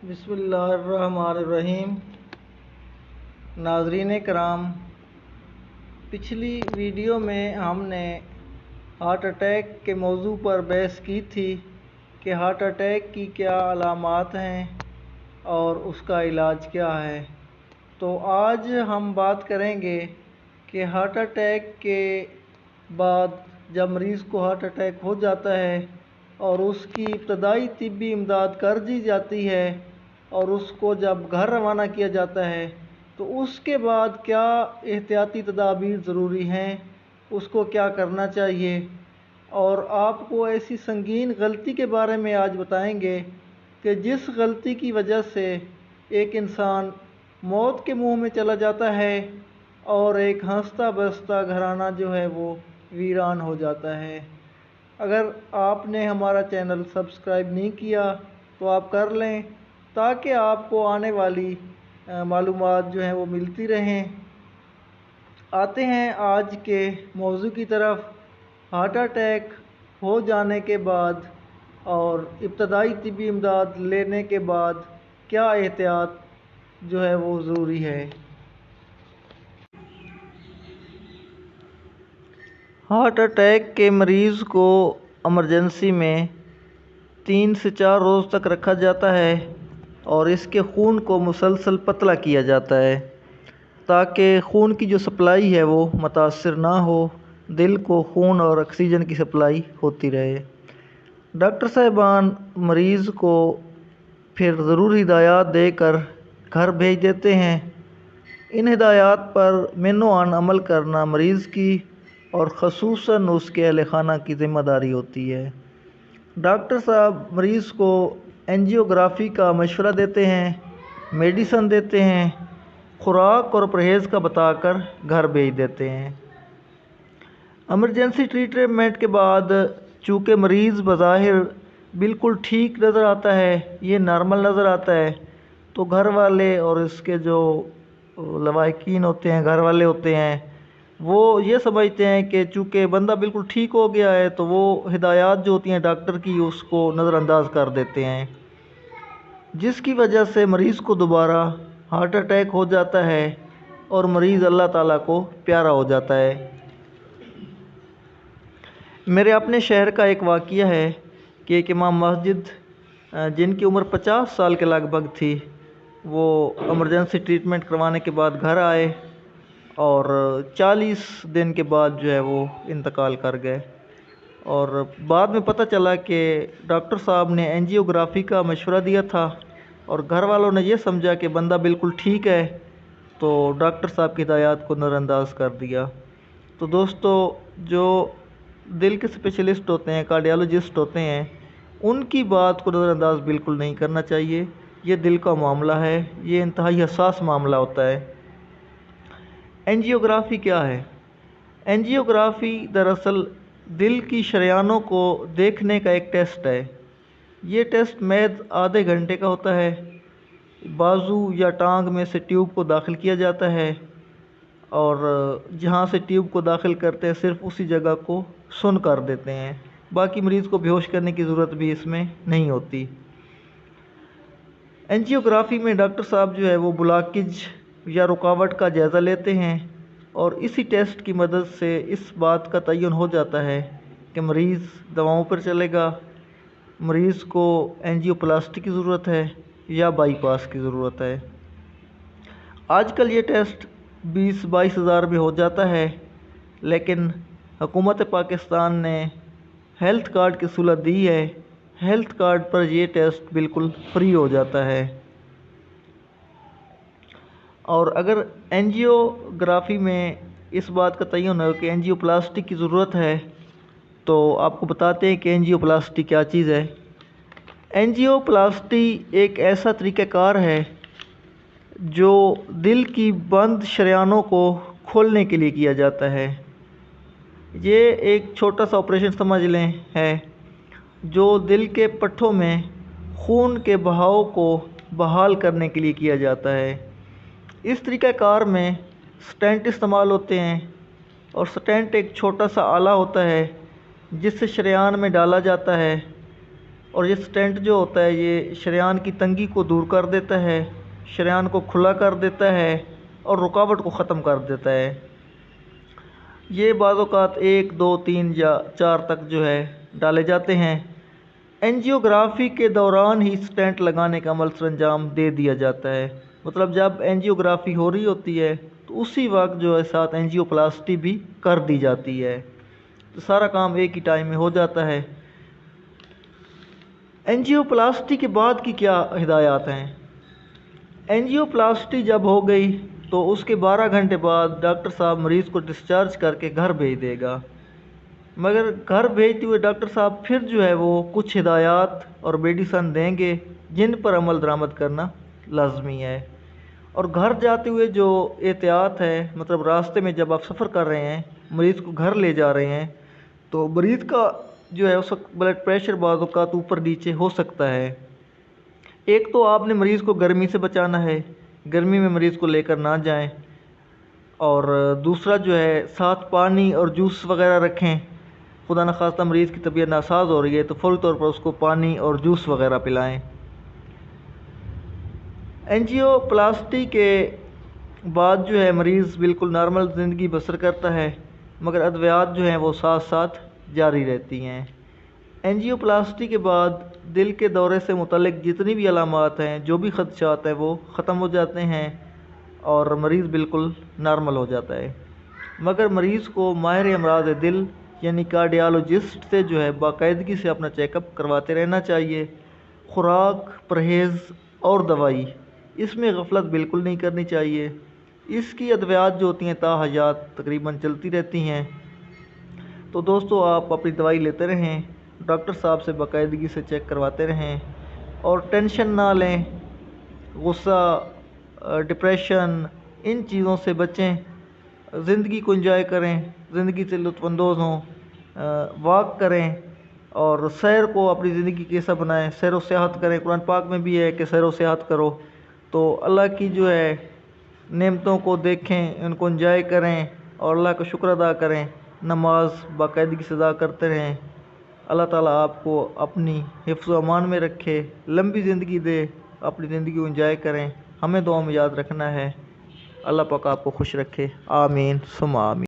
बिस्मिल्लाहिर्रहमानिर्रहीम। नाज़रीन कराम, पिछली वीडियो में हमने हार्ट अटैक के मौजू पर बहस की थी कि हार्ट अटैक की क्या अलामात हैं और उसका इलाज क्या है। तो आज हम बात करेंगे कि हार्ट अटैक के बाद जब मरीज़ को हार्ट अटैक हो जाता है और उसकी इब्तदाई तिब्बी इमदाद कर दी जाती है और उसको जब घर रवाना किया जाता है तो उसके बाद क्या एहतियाती तदाबीर ज़रूरी हैं, उसको क्या करना चाहिए। और आपको ऐसी संगीन गलती के बारे में आज बताएंगे कि जिस गलती की वजह से एक इंसान मौत के मुंह में चला जाता है और एक हंसता बसता घराना जो है वो वीरान हो जाता है। अगर आपने हमारा चैनल सब्सक्राइब नहीं किया तो आप कर लें ताकि आपको आने वाली मालूमात जो हैं वो मिलती रहें। आते हैं आज के मौजू की तरफ। हार्ट अटैक हो जाने के बाद और इब्तदाई तिब्बी इमदाद लेने के बाद क्या एहतियात जो है वो ज़रूरी है। हार्ट अटैक के मरीज़ को इमरजेंसी में 3 से 4 रोज़ तक रखा जाता है और इसके खून को मुसलसल पतला किया जाता है ताकि खून की जो सप्लाई है वो मुतासर ना हो, दिल को खून और ऑक्सीजन की सप्लाई होती रहे। डॉक्टर साहिबान मरीज़ को फिर ज़रूरी हिदायत देकर घर भेज देते हैं। इन हिदायत पर मेनोआन अमल करना मरीज़ की और ख़ुसूसन उसके अहल खाना की ज़िम्मेदारी होती है। डॉक्टर साहब मरीज़ को एंजियोग्राफी का मशवरा देते हैं, मेडिसन देते हैं, खुराक और परहेज़ का बताकर घर भेज देते हैं। इमरजेंसी ट्रीटमेंट के बाद चूँकि मरीज़ बज़ाहिर बिल्कुल ठीक नज़र आता है, ये नॉर्मल नज़र आता है, तो घर वाले और इसके जो लवाहिकीन होते हैं, घर वाले होते हैं, वो ये समझते हैं कि चूँकि बंदा बिल्कुल ठीक हो गया है तो वो हिदायत जो होती हैं डॉक्टर की उसको नज़रअंदाज कर देते हैं, जिसकी वजह से मरीज़ को दोबारा हार्ट अटैक हो जाता है और मरीज़ अल्लाह ताला को प्यारा हो जाता है। मेरे अपने शहर का एक वाक़या है कि एक इमाम मस्जिद जिनकी उम्र 50 साल के लगभग थी, वो इमरजेंसी ट्रीटमेंट करवाने के बाद घर आए और 40 दिन के बाद जो है वो इंतकाल कर गए। और बाद में पता चला कि डॉक्टर साहब ने एंजियोग्राफी का मशवरा दिया था और घर वालों ने ये समझा कि बंदा बिल्कुल ठीक है, तो डॉक्टर साहब की हिदायत को नज़रअंदाज कर दिया। तो दोस्तों, जो दिल के स्पेशलिस्ट होते हैं, कार्डियोलॉजिस्ट होते हैं, उनकी बात को नज़रअंदाज बिल्कुल नहीं करना चाहिए। ये दिल का मामला है, ये इंतहाई हसास मामला होता है। एंजियोग्राफी क्या है? एंजियोग्राफी दरअसल दिल की शरेयानों को देखने का एक टेस्ट है। ये टेस्ट महज आधे घंटे का होता है। बाजू या टांग में से ट्यूब को दाखिल किया जाता है और जहाँ से ट्यूब को दाखिल करते हैं सिर्फ उसी जगह को सुन कर देते हैं, बाकी मरीज़ को बेहोश करने की ज़रूरत भी इसमें नहीं होती। एंजियोग्राफी में डॉक्टर साहब जो है वो ब्लॉकेज या रुकावट का जायज़ा लेते हैं और इसी टेस्ट की मदद से इस बात का तयन हो जाता है कि मरीज़ दवाओं पर चलेगा, मरीज़ को एंजियोप्लास्टी की ज़रूरत है या बाईपास की ज़रूरत है। आजकल ये टेस्ट 20-22 हज़ार में हो जाता है, लेकिन हुकूमत पाकिस्तान ने हेल्थ कार्ड की सहूलत दी है। हेल्थ कार्ड पर ये टेस्ट बिल्कुल फ्री हो जाता है। और अगर एंजियोग्राफी में इस बात का तयन हो कि एंजियोप्लास्टी की ज़रूरत है, तो आपको बताते हैं कि एंजियोप्लास्टी क्या चीज़ है। एंजियोप्लास्टी एक ऐसा तरीक़ाकार है जो दिल की बंद शरेयानों को खोलने के लिए किया जाता है। ये एक छोटा सा ऑपरेशन समझ लें है जो दिल के पट्ठों में खून के बहाव को बहाल करने के लिए किया जाता है। इस तरीक़ाकार में स्टेंट इस्तेमाल होते हैं और स्टेंट एक छोटा सा आला होता है जिससे शरेयान में डाला जाता है और ये स्टेंट जो होता है ये शरेयान की तंगी को दूर कर देता है, शरेयान को खुला कर देता है और रुकावट को ख़त्म कर देता है। ये बाज़-औक़ात 1, 2, 3 या 4 तक जो है डाले जाते हैं। एंजियोग्राफी के दौरान ही स्टेंट लगाने का अमल सरंजाम दे दिया जाता है। मतलब जब एंजियोग्राफी हो रही होती है तो उसी वक्त जो है साथ एंजियोप्लास्टी भी कर दी जाती है। तो सारा काम एक ही टाइम में हो जाता है। एंजियोप्लास्टी के बाद की क्या हिदायत हैं? एंजियोप्लास्टी जब हो गई तो उसके 12 घंटे बाद डॉक्टर साहब मरीज़ को डिस्चार्ज करके घर भेज देगा। मगर घर भेजते हुए डॉक्टर साहब फिर जो है वो कुछ हिदायत और मेडिसन देंगे जिन पर अमल दरामद करना लाजमी है। और घर जाते हुए जो एहतियात है, मतलब रास्ते में जब आप सफ़र कर रहे हैं, मरीज़ को घर ले जा रहे हैं, तो मरीज़ का जो है उस वक्त ब्लड प्रेशर बाज़ औक़ात ऊपर नीचे हो सकता है। एक तो आपने मरीज़ को गर्मी से बचाना है, गर्मी में मरीज़ को लेकर ना जाएं। और दूसरा जो है साथ पानी और जूस वगैरह रखें। खुदा न खास्ता मरीज़ की तबीयत नासाज हो रही है तो फ़ौरी तौर पर उसको पानी और जूस वगैरह पिलाएं। एंजियोप्लास्टी के बाद जो है मरीज़ बिल्कुल नॉर्मल ज़िंदगी बसर करता है, मगर अद्वियात जो हैं वो साथ साथ जारी रहती हैं। एंजियोप्लास्टी के बाद दिल के दौरे से मुतल्लिक जितनी भी अलामात हैं, जो भी ख़दशात हैं, वो ख़त्म हो जाते हैं और मरीज़ बिल्कुल नॉर्मल हो जाता है। मगर मरीज़ को माहिर अमराज़ दिल यानी कार्डियोलॉजिस्ट से जो है बाकायदगी से अपना चेकअप करवाते रहना चाहिए। खुराक, परहेज़ और दवाई, इसमें गफलत बिल्कुल नहीं करनी चाहिए। इसकी अद्वियात जो होती हैं ताहयात तकरीबन चलती रहती हैं। तो दोस्तों आप अपनी दवाई लेते रहें, डॉक्टर साहब से बाकायदगी से चेक करवाते रहें और टेंशन ना लें। गुस्सा, डिप्रेशन, इन चीज़ों से बचें। ज़िंदगी को एंजॉय करें, ज़िंदगी से लुत्फ़अंदोज़ हों, वॉक करें और सैर को अपनी ज़िंदगी का हिस्सा बनाएं। सैर व सियाहत करें। कुरान पाक में भी है कि सैर व सियाहत करो। तो अल्लाह की जो है नेमतों को देखें, उनको एंजॉय करें और अल्लाह का शुक्र अदा करें। नमाज बाकायदगी से अदा करते रहें। अल्लाह ताला आपको अपनी हिफ्ज़ व अमान में रखे, लंबी ज़िंदगी दे, अपनी ज़िंदगी को एंजॉय करें। हमें दुआ में याद रखना है। अल्लाह पाक आपको खुश रखे। आमीन सुम्मा आमीन।